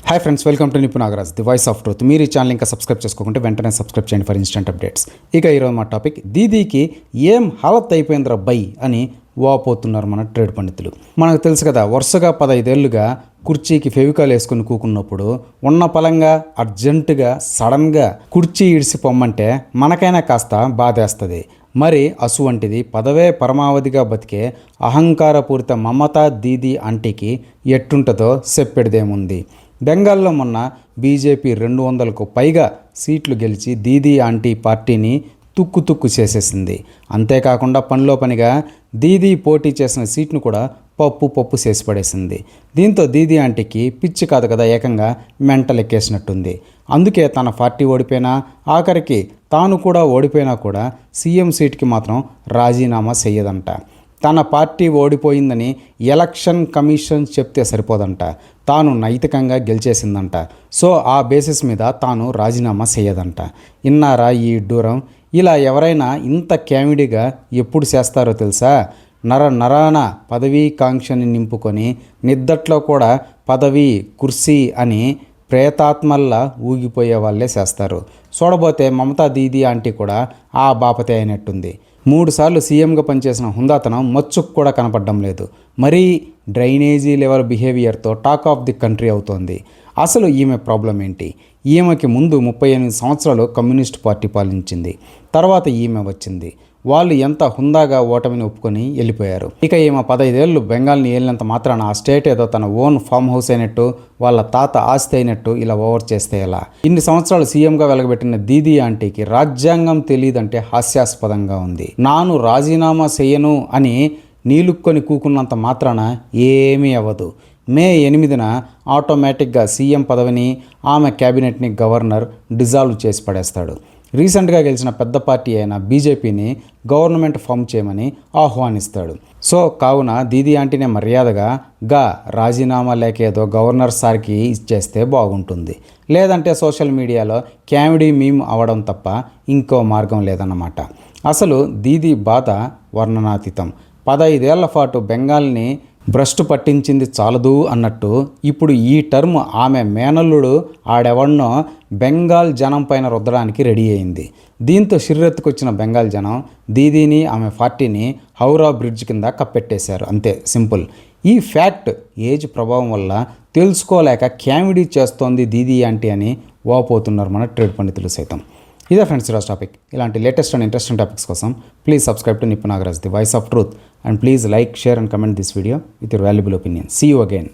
Hi friends, welcome to నిపు Nagaraj, the voice of truth. మీరు ఈ channel ఇంకా సబ్స్క్రైబ్ చేసుకోకుంటే వెంటనే సబ్స్క్రైబ్ చేయండి ఫర్ ఇన్స్టెంట్ అప్డేట్స్. ఇక ఈరోజు మా టాపిక్, దీదీకి ఏం హాలత్ అయిపోయిందిరా బై అని వాపోతున్నారు మన ట్రేడ్ పండితులు. మనకు తెలుసు కదా, వరుసగా 15 ఏళ్లుగా కుర్చీకి ఫెవికాల్ వేసుకుని కూకున్నప్పుడు ఉన్న పలంగా అర్జెంటుగా సడన్గా కుర్చీ ఇడిసి పొమ్మంటే మనకైనా కాస్త బాధేస్తుంది. మరి అసువంటిది పదవే పరమావధిగా బతికే అహంకారపూరిత మమతా దీదీ ఆంటీకి ఎట్టుంటుందో చెప్పేదేముంది. బెంగాల్లో మొన్న బీజేపీ 200కు పైగా సీట్లు గెలిచి దీదీ ఆంటీ పార్టీని తుక్కు చేసేసింది. అంతేకాకుండా పనిలో పనిగా దీదీ పోటీ చేసిన సీట్ను కూడా పప్పు చేసి పడేసింది. దీంతో దీదీ ఆంటీకి పిచ్చి కాదు కదా, ఏకంగా మెంటల్ ఎక్కేసినట్టుంది. అందుకే తన పార్టీ ఓడిపోయినా, ఆఖరికి తాను కూడా ఓడిపోయినా కూడా సీఎం సీట్కి మాత్రం రాజీనామా చెయ్యదంట. తన పార్టీ ఓడిపోయిందని ఎలక్షన్ కమిషన్ చెప్తే సరిపోదంట, తాను నైతికంగా గెలిచేసిందంట. సో ఆ బేసిస్ మీద తాను రాజీనామా చేయదంట. ఇన్నారా ఈ దూరం? ఇలా ఎవరైనా ఇంత క్యామిడీగా ఎప్పుడు చేస్తారో తెలుసా? నరాన పదవీ కాంక్షని నింపుకొని నిద్దట్లో కూడా పదవి కుర్సీ అని ప్రేతాత్మల్లా ఊగిపోయే వాళ్ళే చేస్తారు. చూడబోతే మమతా దీదీ ఆంటీ కూడా ఆ బాపతే అయినట్టుంది. 3 సార్లు సీఎంగా పనిచేసిన హుందాతనం మచ్చుకు కూడా కనపడడం లేదు. మరీ డ్రైనేజీ లెవెల్ బిహేవియర్తో టాక్ ఆఫ్ ది కంట్రీ అవుతోంది. అసలు ఈమె ప్రాబ్లం ఏంటి? ఈమెకి ముందు 38 సంవత్సరాలు కమ్యూనిస్ట్ పార్టీ పాలించింది. తర్వాత ఈమె వచ్చింది. వాళ్ళు ఎంత హుందాగా ఓటమిని ఒప్పుకొని వెళ్ళిపోయారు. ఇక ఈమె 15 ఏళ్ళు బెంగాల్ని ఏలినంత మాత్రాన ఆ స్టేట్ ఏదో తన ఓన్ ఫామ్ హౌస్ అయినట్టు, వాళ్ళ తాత ఆస్తి అయినట్టు ఇలా ఓవర్ చేస్తే ఎలా? ఇన్ని సంవత్సరాలు సీఎంగా వెలగబెట్టిన దీదీ ఆంటీకి రాజ్యాంగం తెలియదంటే హాస్యాస్పదంగా ఉంది. నాను రాజీనామా చెయ్యను అని నీలుక్కొని కూకున్నంత మాత్రాన ఏమీ అవ్వదు. మే 8న ఆటోమేటిక్గా సీఎం పదవిని, ఆమె క్యాబినెట్ని గవర్నర్ డిజాల్వ్ చేసి పడేస్తాడు. రీసెంట్గా గెలిచిన పెద్ద పార్టీ అయిన బీజేపీని గవర్నమెంట్ ఫామ్ చేయమని ఆహ్వానిస్తాడు. సో కావున దీదీ ఆంటీనే మర్యాదగా రాజీనామా లేక ఏదో గవర్నర్ సార్కి ఇచ్చేస్తే బాగుంటుంది. లేదంటే సోషల్ మీడియాలో కామెడీ మీమ్ అవడం తప్ప ఇంకో మార్గం లేదన్నమాట. అసలు దీదీ బాధ వర్ణనాతీతం. 15 ఏళ్ల పాటు బెంగాల్ని భ్రష్టు పట్టించింది చాలదు అన్నట్టు ఇప్పుడు ఈ టర్మ్ ఆమె మేనల్లుడు ఆడెవన్నో బెంగాల్ జనం పైన రుద్దడానికి రెడీ అయింది. దీంతో షిర్రెత్తుకొచ్చిన బెంగాల్ జనం దీదీని, ఆమె పార్టీని హౌరా బ్రిడ్జ్ కింద కప్పెట్టేశారు. అంతే సింపుల్. ఈ ఫ్యాక్ట్ ఏజ్ ప్రభావం వల్ల తెలుసుకోలేక క్యామిడీ చేస్తోంది దీదీ ఆంటీ అని వాపోతున్నారు మన ట్రేడ్ పండితులు సైతం. ఇదే ఫ్రెండ్స్ ఈరోజు టాపిక్. ఇలాంటి లేటెస్ట్ అండ్ ఇంట్రెస్టింగ్ టాపిక్స్ కోసం please subscribe to నిపు Nagaraj, the voice of truth, and please like, share and comment this video with your valuable opinion. See you again.